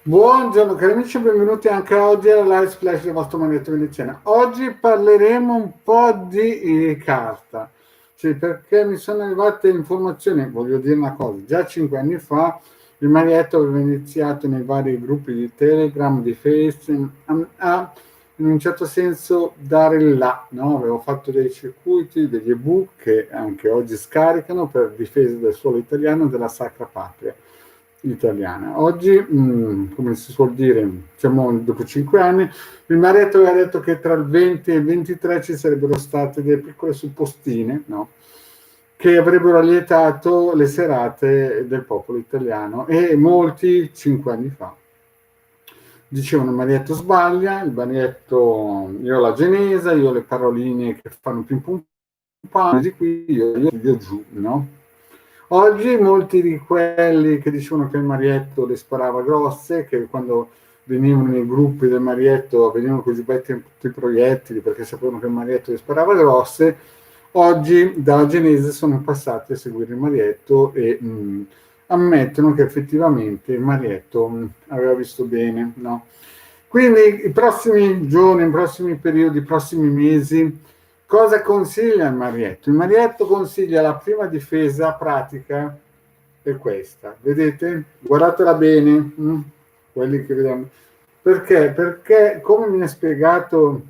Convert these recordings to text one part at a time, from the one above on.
Buongiorno cari amici, benvenuti anche oggi alla Live Splash del vostro Magnetto Veneziana. Oggi parleremo un po' di carta, sì, perché mi sono arrivate informazioni, voglio dire una cosa, già 5 anni fa il Magnetto aveva iniziato nei vari gruppi di Telegram, di Facebook, a in un certo senso dare il là, no? Avevo fatto dei circuiti, degli ebook che anche oggi scaricano per difesa del suolo italiano e della Sacra Patria italiana. Oggi, come si suol dire, siamo dopo 5 anni, il Maretto aveva detto che tra il 20 e il 23 ci sarebbero state delle piccole suppostine, no? Che avrebbero allietato le serate del popolo italiano e molti 5 anni fa dicevano il Marietto sbaglia, il Marietto io ho la genesa, io ho le paroline che fanno pim pum pam, di qui io giù, no? Oggi molti di quelli che dicevano che il Marietto le sparava grosse, che quando venivano nei gruppi del Marietto venivano cosiddetti tutti i proiettili perché sapevano che il Marietto le sparava grosse, oggi dalla genese sono passati a seguire il Marietto e ammettono che effettivamente il Marietto aveva visto bene, no? Quindi i prossimi giorni, i prossimi periodi, i prossimi mesi, cosa consiglia il Marietto? Il Marietto consiglia la prima difesa pratica è questa, vedete? Guardatela bene, quelli che vedono. Perché? Perché come mi ha spiegato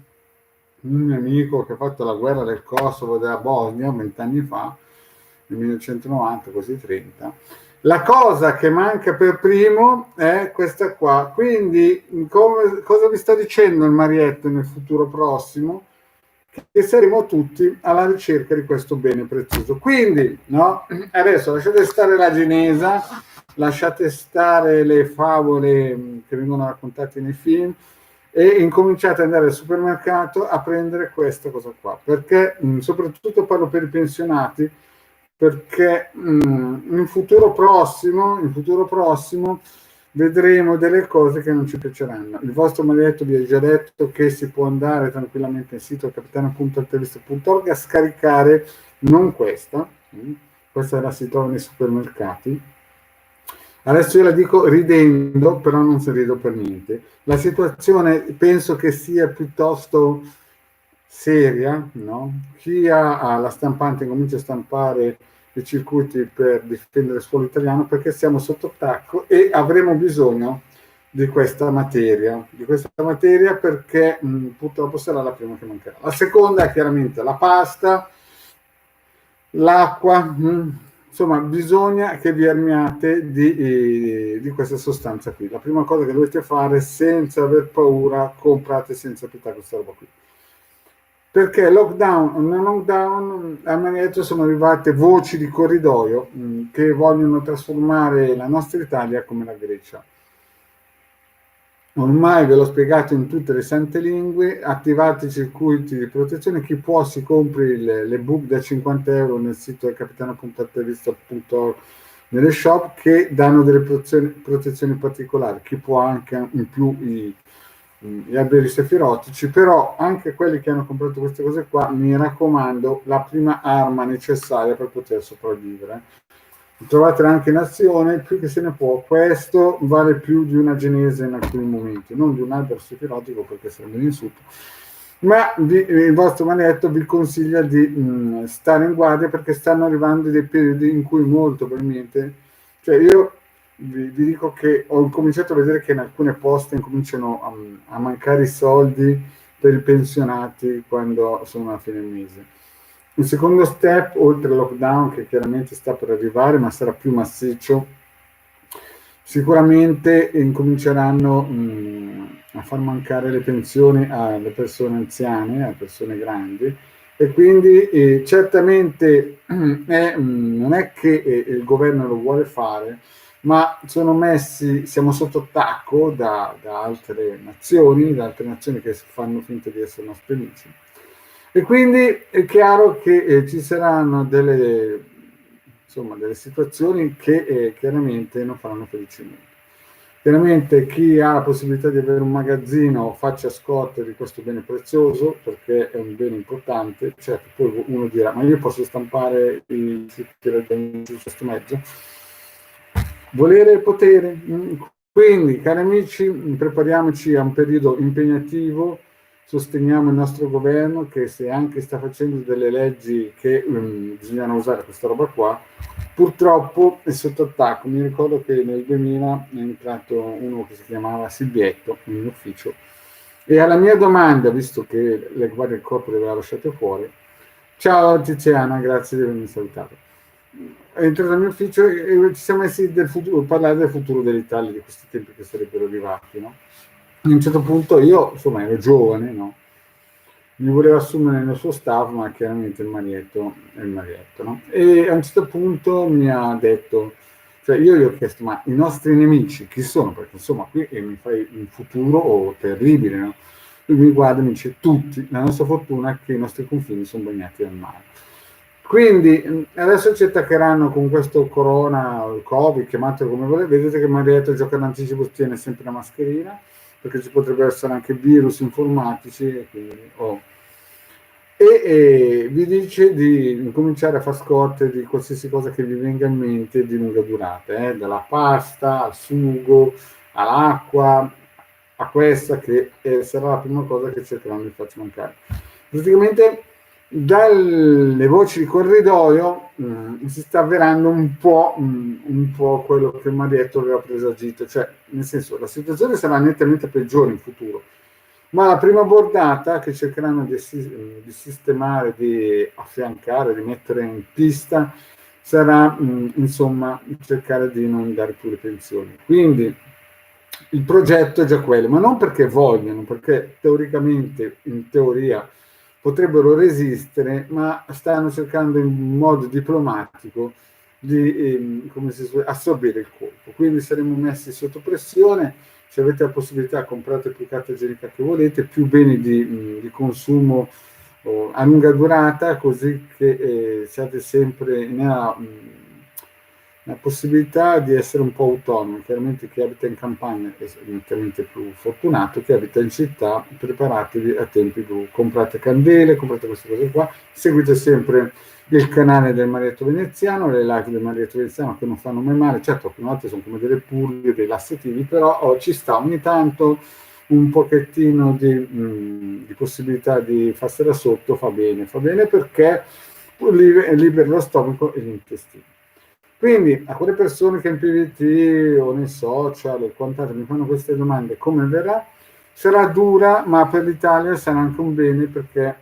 un mio amico che ha fatto la guerra del Kosovo della Bosnia 20 anni fa, nel 1990, così 30, la cosa che manca per primo è questa qua. Quindi cosa vi sta dicendo il Marietto nel futuro prossimo? Che saremo tutti alla ricerca di questo bene prezioso. Quindi, no? Adesso lasciate stare la genesa, lasciate stare le favole che vengono raccontate nei film e incominciate ad andare al supermercato a prendere questa cosa qua. Perché, soprattutto parlo per i pensionati, perché in futuro prossimo vedremo delle cose che non ci piaceranno. Il vostro Marietto vi ha già detto che si può andare tranquillamente nel sito capitano.altevista.org a scaricare non questa, questa la si trova nei supermercati. Adesso io la dico ridendo, però non si rido per niente. La situazione penso che sia piuttosto seria, no? Chi ha la stampante comincia a stampare i circuiti per difendere il suolo italiano perché siamo sotto attacco e avremo bisogno di questa materia perché purtroppo sarà la prima che mancherà. La seconda è chiaramente la pasta, l'acqua, insomma bisogna che vi armiate di questa sostanza qui. La prima cosa che dovete fare senza aver paura, comprate senza pietà questa roba qui. Perché lockdown o non lockdown, a Manietto sono arrivate voci di corridoio che vogliono trasformare la nostra Italia come la Grecia. Ormai ve l'ho spiegato in tutte le sante lingue, attivate i circuiti di protezione, chi può si compri le book da 50 euro nel sito del capitano.altevista.org nelle shop che danno delle protezioni particolari, chi può anche in più gli alberi sefirotici, però anche quelli che hanno comprato queste cose qua, mi raccomando, la prima arma necessaria per poter sopravvivere. Trovatela anche in azione, più che se ne può. Questo vale più di una genese in alcuni momenti, non di un albero sefirotico perché sarebbe un insulto, ma il vostro Manetto vi consiglia di stare in guardia perché stanno arrivando dei periodi in cui molto probabilmente, cioè io vi dico che ho cominciato a vedere che in alcune poste incominciano a mancare i soldi per i pensionati quando sono a fine mese. Il secondo step, oltre al lockdown che chiaramente sta per arrivare ma sarà più massiccio, sicuramente incominceranno a far mancare le pensioni alle persone anziane, alle persone grandi e quindi certamente non è che il governo lo vuole fare, ma siamo sotto attacco da altre nazioni che fanno finta di essere nostri amici. E quindi è chiaro che ci saranno delle situazioni che chiaramente non faranno felice niente. Chiaramente chi ha la possibilità di avere un magazzino faccia scorta di questo bene prezioso perché è un bene importante. Certo, poi uno dirà, ma io posso stampare i siti su questo mezzo? Volere e potere. Quindi, cari amici, prepariamoci a un periodo impegnativo, sosteniamo il nostro governo che se anche sta facendo delle leggi che bisognano usare questa roba qua, purtroppo è sotto attacco. Mi ricordo che nel 2000 è entrato uno che si chiamava Silvietto in mio ufficio e alla mia domanda, visto che le guardie del corpo le aveva lasciate fuori, ciao Tiziana, grazie di avermi salutato. È entrato nel mio ufficio e ci siamo messi del futuro, parlare del futuro dell'Italia, di questi tempi che sarebbero arrivati, no? A un certo punto io, insomma, ero giovane, no? Mi voleva assumere nel suo staff, ma chiaramente il marietto è il marietto, no? E a un certo punto mi ha detto, cioè io gli ho chiesto, ma i nostri nemici chi sono? Perché insomma qui mi fai un futuro terribile, no? Lui mi guarda e mi dice, tutti, la nostra fortuna è che i nostri confini sono bagnati dal mare. Quindi adesso ci attaccheranno con questo corona, il covid, chiamatelo come volete, vedete che Marietta gioca d'anticipo, tiene sempre la mascherina, perché ci potrebbero essere anche virus informatici, e quindi, vi dice di cominciare a far scorte di qualsiasi cosa che vi venga in mente di lunga durata, dalla pasta al sugo, all'acqua, a questa che sarà la prima cosa che cercheranno di farci mancare. Praticamente dalle voci di corridoio si sta avverando un po' quello che Marietto aveva presagito, cioè nel senso la situazione sarà nettamente peggiore in futuro, ma la prima bordata che cercheranno di sistemare, di affiancare, di mettere in pista sarà insomma cercare di non dare più le pensioni. Quindi il progetto è già quello, ma non perché vogliono, perché teoricamente, in teoria, potrebbero resistere, ma stanno cercando in modo diplomatico di assorbire il colpo. Quindi saremo messi sotto pressione. Se avete la possibilità, comprate più carta igienica che volete, più beni di consumo a lunga durata, così che siate sempre la possibilità di essere un po' autonomi. Chiaramente chi abita in campagna è evidentemente più fortunato, chi abita in città preparatevi a tempi blu, comprate candele, comprate queste cose qua, seguite sempre il canale del Marietto Veneziano, le live del Marietto Veneziano che non fanno mai male, certo alcune volte sono come delle purghe, dei lassativi, però ci sta ogni tanto un pochettino di possibilità di farsela sotto, fa bene perché libera lo stomaco e l'intestino. Quindi a quelle persone che in PVT o nei social e quant'altro mi fanno queste domande, come verrà? Sarà dura, ma per l'Italia sarà anche un bene perché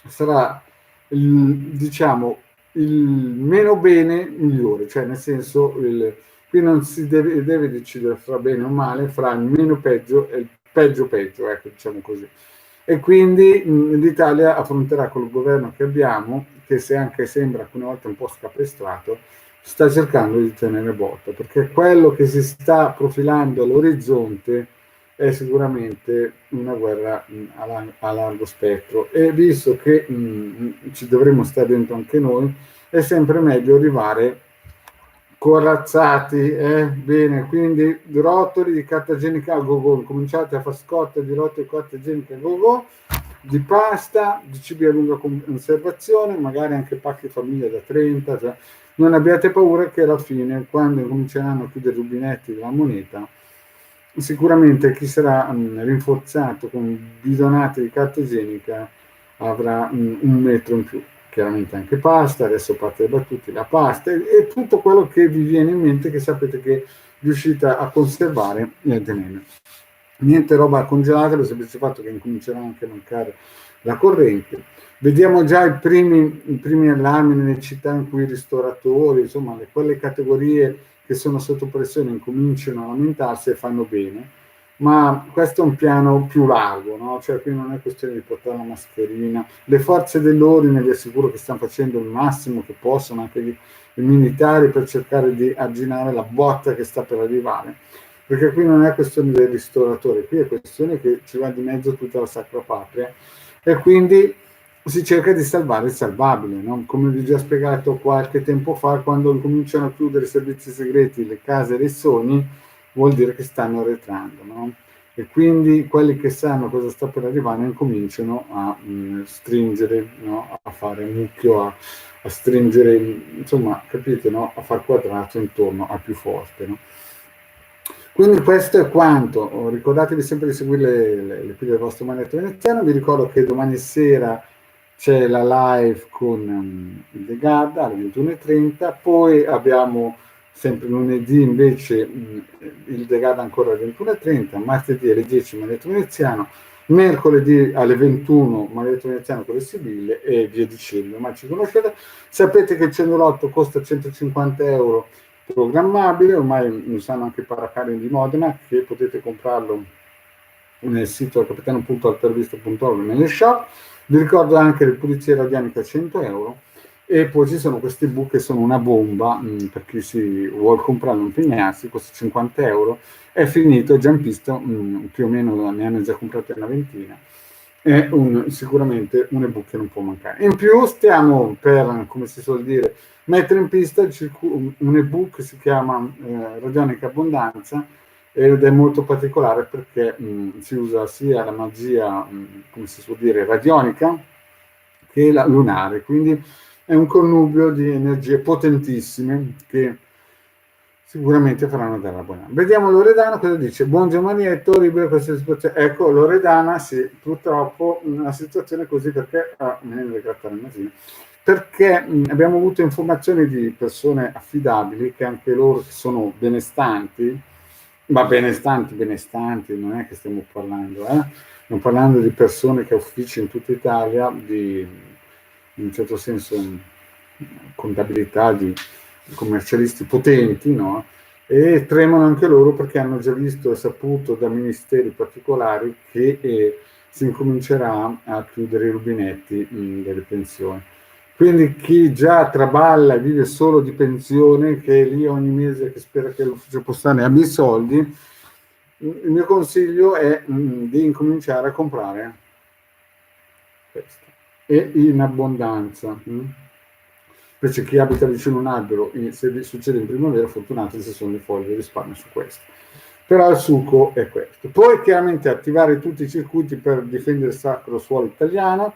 sarà, diciamo, il meno bene migliore, cioè nel senso, qui non si deve decidere fra bene o male, fra il meno peggio e il peggio, ecco, diciamo così. E quindi l'Italia affronterà col governo che abbiamo, che se anche sembra alcune volte un po' scapestrato, sta cercando di tenere botta, perché quello che si sta profilando all'orizzonte è sicuramente una guerra a largo spettro e visto che ci dovremmo stare dentro anche noi, è sempre meglio arrivare corazzati, bene, quindi rotoli di carta igienica a go-go, cominciate a fare scorte di rotoli di carta igienica a go-go, di pasta, di cibi a lunga conservazione, magari anche pacchi famiglia da 30, cioè, non abbiate paura che alla fine, quando cominceranno a chiudere i rubinetti della moneta, sicuramente chi sarà rinforzato con bidonate di carta igienica avrà un metro in più. Chiaramente anche pasta, adesso parte le battute, la pasta e tutto quello che vi viene in mente che sapete che riuscite a conservare e a tenere. Niente roba congelata per il semplice fatto che incomincerà anche a mancare la corrente. Vediamo già i primi allarmi nelle città in cui i ristoratori, insomma, quelle categorie che sono sotto pressione incominciano a lamentarsi e fanno bene. Ma questo è un piano più largo, no? Cioè qui non è questione di portare la mascherina. Le forze dell'ordine vi assicuro che stanno facendo il massimo che possono, anche i militari, per cercare di arginare la botta che sta per arrivare. Perché qui non è questione del ristoratore, qui è questione che ci va di mezzo tutta la Sacra Patria e quindi si cerca di salvare il salvabile, no? Come vi ho già spiegato qualche tempo fa, quando cominciano a chiudere i servizi segreti, le case dei sogni, vuol dire che stanno arretrando, no? E quindi quelli che sanno cosa sta per arrivare incominciano a stringere, no? A fare mucchio, a stringere, insomma, capite, no? A far quadrato intorno al più forte, no? Quindi questo è quanto. Ricordatevi sempre di seguire le pillole del vostro manetto veneziano. Vi ricordo che domani sera c'è la live con il De Gadda alle 21:30, poi abbiamo sempre lunedì invece il De Gadda ancora alle 21:30, martedì alle 10 manetto veneziano, mercoledì alle 21 manetto veneziano con le sibille e via dicendo. Ma ci conoscete? Sapete che il cellulotto costa 150 euro programmabile, ormai lo sanno anche i paracadini di Modena, che potete comprarlo nel sito capitano.altervista.org nelle shop. Vi ricordo anche le pulizie radianiche a 100 euro e poi ci sono questi book che sono una bomba per chi si vuole comprare non impegnarsi, costa 50 euro, è finito, è già in pista, più o meno ne hanno già comprate una ventina, è sicuramente un ebook che non può mancare. In più stiamo per, come si suol dire, mettere in pista un ebook, si chiama Radionica Abbondanza, ed è molto particolare perché si usa sia la magia, come si suol dire, radionica che la lunare, quindi è un connubio di energie potentissime che sicuramente faranno della buona. Vediamo Loredana cosa dice. Buongiorno Marietto, orribile questa situazione. Ecco, Loredana, sì, purtroppo una situazione così perché me ne devo grattare il nasino, perché abbiamo avuto informazioni di persone affidabili che anche loro sono benestanti, ma benestanti, non è che stiamo parlando, stiamo parlando di persone che ha uffici in tutta Italia, in un certo senso contabilità di commercialisti potenti, no? E tremano anche loro perché hanno già visto e saputo da ministeri particolari che si incomincerà a chiudere i rubinetti delle pensioni. Quindi chi già traballa e vive solo di pensione, che è lì ogni mese che spera che l'ufficio postale abbia i soldi, il mio consiglio è di incominciare a comprare questo e in abbondanza. Invece chi abita vicino a un albero, se succede in primavera, fortunati se sono le foglie, risparmio su questo. Però il succo è questo. Poi chiaramente attivare tutti i circuiti per difendere il sacro suolo italiano,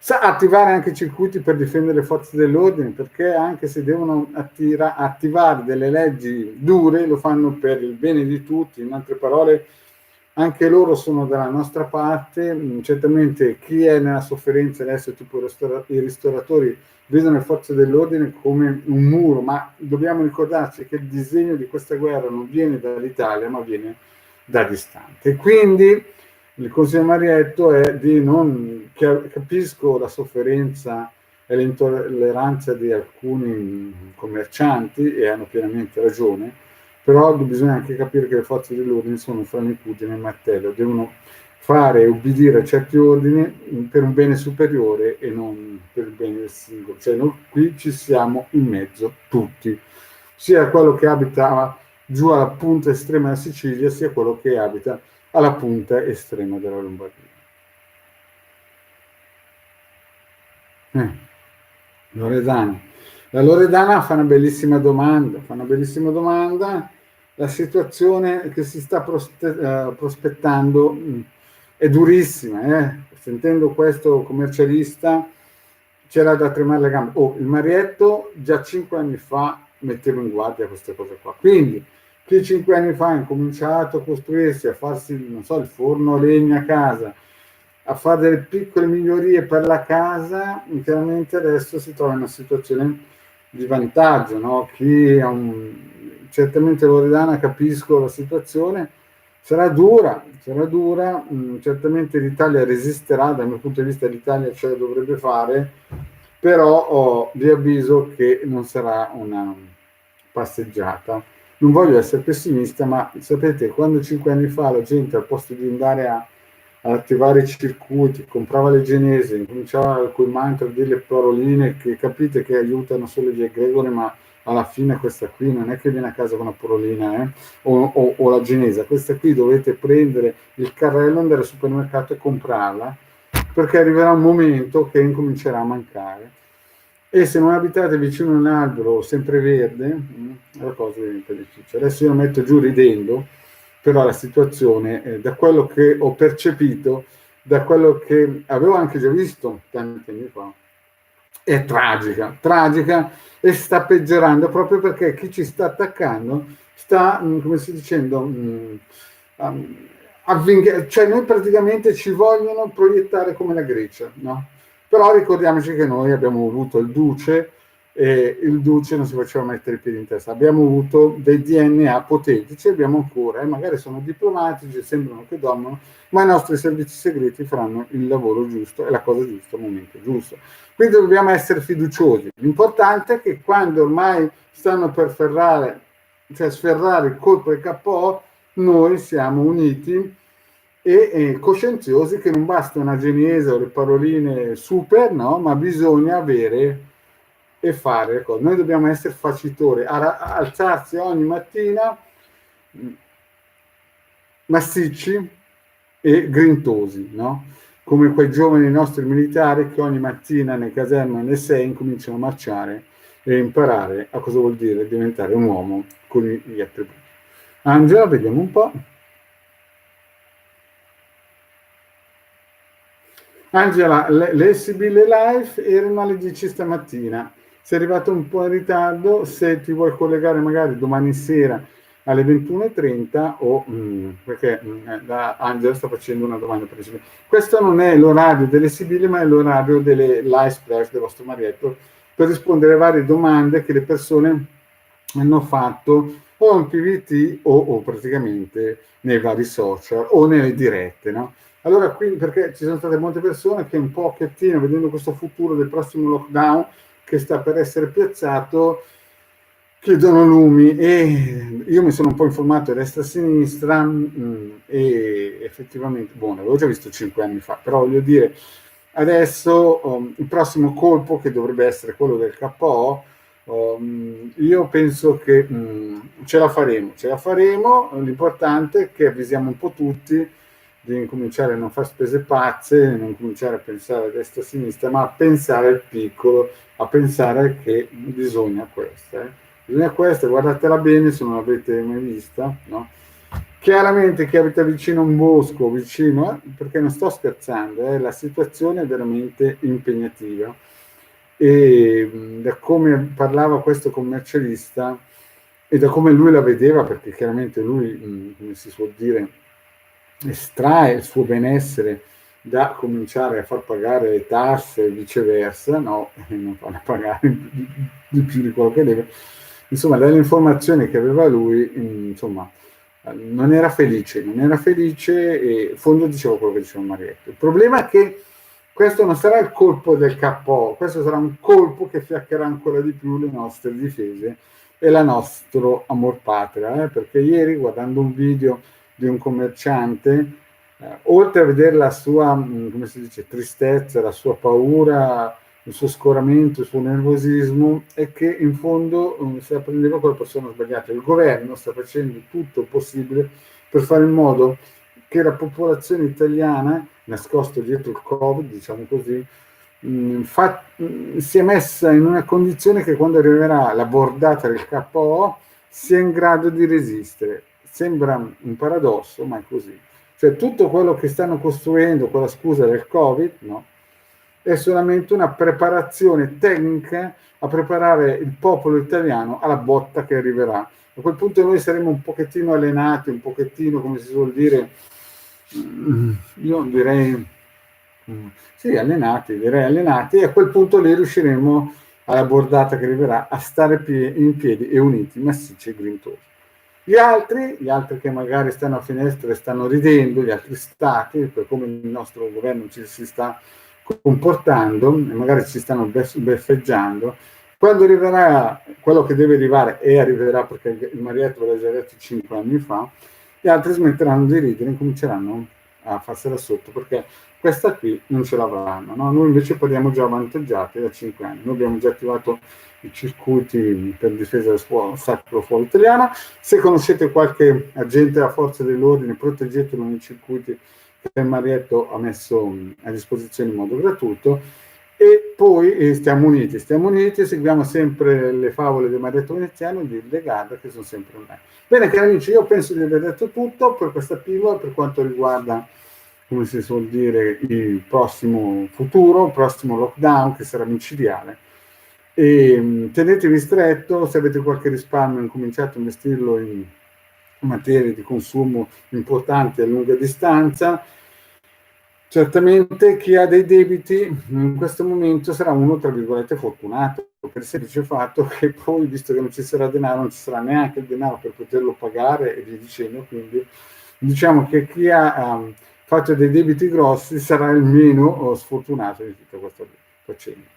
attivare anche i circuiti per difendere le forze dell'ordine, perché anche se devono attivare delle leggi dure, lo fanno per il bene di tutti. In altre parole, anche loro sono dalla nostra parte. Certamente chi è nella sofferenza adesso, tipo i ristoratori, vedono le forze dell'ordine come un muro, ma dobbiamo ricordarci che il disegno di questa guerra non viene dall'Italia, ma viene da distante. Quindi il consiglio Marietto è di non, capisco la sofferenza e l'intolleranza di alcuni commercianti e hanno pienamente ragione, però bisogna anche capire che le forze dell'ordine sono fra Nicudine e Martello, devono fare e ubbidire a certi ordini per un bene superiore e non per il bene del singolo. Cioè noi qui ci siamo in mezzo tutti, sia quello che abita giù alla punta estrema della Sicilia, sia quello che abita alla punta estrema della Lombardia. Loredana. La Loredana fa una bellissima domanda, la situazione che si sta prospettando è durissima, Sentendo questo commercialista c'era da tremare le gambe. Il Marietto già 5 anni fa metteva in guardia queste cose qua. Quindi chi 5 anni fa ha incominciato a costruirsi, a farsi, non so, il forno a legna a casa, a fare delle piccole migliorie per la casa, chiaramente adesso si trova in una situazione di vantaggio, no? Chi ha certamente Loredana, capisco la situazione, sarà dura, certamente l'Italia resisterà, dal mio punto di vista l'Italia ce la dovrebbe fare, però vi avviso che non sarà una passeggiata. Non voglio essere pessimista, ma sapete, quando 5 anni fa la gente al posto di andare ad attivare i circuiti, comprava le genesi, incominciava con i mantra delle paroline che capite che aiutano solo gli egregori, ma alla fine questa qui non è che viene a casa con una parolina o la genesa, questa qui dovete prendere il carrello, andare al supermercato e comprarla, perché arriverà un momento che incomincerà a mancare. E se non abitate vicino a un albero sempreverde, la cosa diventa difficile. Adesso io lo metto giù ridendo, però la situazione, da quello che ho percepito, da quello che avevo anche già visto tanti anni fa, è tragica e sta peggiorando proprio perché chi ci sta attaccando sta, come si dicendo, cioè noi praticamente ci vogliono proiettare come la Grecia, no? Però ricordiamoci che noi abbiamo avuto il duce e il duce non si faceva mettere i piedi in testa. Abbiamo avuto dei DNA potenti, ce li abbiamo ancora, magari sono diplomatici, sembrano che dormono, ma i nostri servizi segreti faranno il lavoro giusto e la cosa giusta al momento giusto. Quindi dobbiamo essere fiduciosi. L'importante è che quando ormai stanno per sferrare il colpo del KO, noi siamo uniti e coscienziosi che non basta una genese o le paroline super, no? Ma bisogna avere e fare le cose. Noi dobbiamo essere facitori, alzarsi ogni mattina massicci e grintosi, no? Come quei giovani nostri militari che ogni mattina nei caserme alle 6 incominciano a marciare e imparare a cosa vuol dire diventare un uomo con gli attributi. Angela, vediamo un po'. Angela, le Sibille Live erano alle 10 stamattina. Sei arrivato un po' in ritardo, se ti vuoi collegare magari domani sera alle 21:30 o perché Angela sta facendo una domanda precisa. Questo non è l'orario delle Sibille, ma è l'orario delle live splash del vostro Marietto per rispondere a varie domande che le persone hanno fatto o in PVT o praticamente nei vari social o nelle dirette, no? Allora, quindi, perché ci sono state molte persone che un pochettino, vedendo questo futuro del prossimo lockdown che sta per essere piazzato, chiedono lumi, e io mi sono un po' informato a destra e a sinistra e effettivamente, buono, l'avevo già visto 5 anni fa, però voglio dire, adesso il prossimo colpo, che dovrebbe essere quello del KO, io penso che ce la faremo, l'importante è che avvisiamo un po' tutti di incominciare a non fare spese pazze, non cominciare a pensare a destra e a sinistra, ma a pensare al piccolo, a pensare che bisogna questa, guardatela bene se non l'avete mai vista, no? Chiaramente chi abita vicino a un bosco, perché non sto scherzando, la situazione è veramente impegnativa e da come parlava questo commercialista e da come lui la vedeva, perché chiaramente lui, come si suol dire, estrae il suo benessere da cominciare a far pagare le tasse e viceversa, no, e non farne pagare di più di quello che deve. Insomma, dalle informazioni che aveva lui, insomma, non era felice e in fondo diceva quello che diceva Marietto. Il problema è che questo non sarà il colpo del KO, questo sarà un colpo che fiaccherà ancora di più le nostre difese e la nostro amor patria, perché ieri, guardando un video di un commerciante, oltre a vedere la sua, come si dice, tristezza, la sua paura, il suo scoramento, il suo nervosismo, è che in fondo si apprendeva con la persona sbagliata. Il governo sta facendo tutto il possibile per fare in modo che la popolazione italiana, nascosta dietro il Covid, diciamo così, si è messa in una condizione che quando arriverà la bordata del KO sia in grado di resistere. Sembra un paradosso, ma è così. Cioè tutto quello che stanno costruendo con la scusa del Covid, no, è solamente una preparazione tecnica a preparare il popolo italiano alla botta che arriverà. A quel punto noi saremo un pochettino allenati, un pochettino, come si suol dire, io direi sì, allenati, e a quel punto lì riusciremo alla bordata che arriverà a stare in piedi e uniti, massicci e grintosi. Gli altri che magari stanno a finestra e stanno ridendo, gli altri stati, per come il nostro governo ci si sta comportando e magari ci stanno beffeggiando, quando arriverà quello che deve arrivare, e arriverà perché il Marietto l'ha già detto 5 anni fa, gli altri smetteranno di ridere e cominceranno a farsela sotto, perché questa qui non ce l'avranno, no? Noi invece parliamo già avvantaggiati da 5 anni, noi abbiamo già attivato i circuiti per difesa del sacro fuoco italiano. Se conoscete qualche agente della forza dell'ordine, proteggetelo nei circuiti che il Marietto ha messo a disposizione in modo gratuito. E poi stiamo uniti, seguiamo sempre le favole del Marietto veneziano e di Legarda, che sono sempre online. Bene, cari amici, io penso di aver detto tutto per questa pillola per quanto riguarda, come si suol dire, il prossimo futuro, il prossimo lockdown che sarà micidiale. E tenetevi stretto, se avete qualche risparmio incominciate a investirlo in materie di consumo importanti a lunga distanza. Certamente chi ha dei debiti in questo momento sarà uno, tra virgolette, fortunato, per il semplice fatto che poi, visto che non ci sarà denaro, non ci sarà neanche il denaro per poterlo pagare e via dicendo, quindi diciamo che chi ha fatto dei debiti grossi sarà il meno sfortunato di tutta questa faccenda.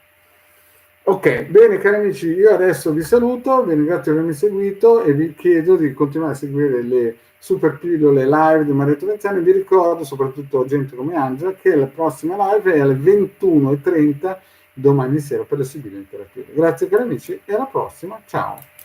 Ok, bene cari amici, io adesso vi saluto, vi ringrazio di avermi seguito e vi chiedo di continuare a seguire le super pillole live di Maria Tovezzani. Vi ricordo, soprattutto gente come Angela, che la prossima live è alle 21:30 domani sera per le Sibille Interattive. Grazie cari amici e alla prossima, ciao!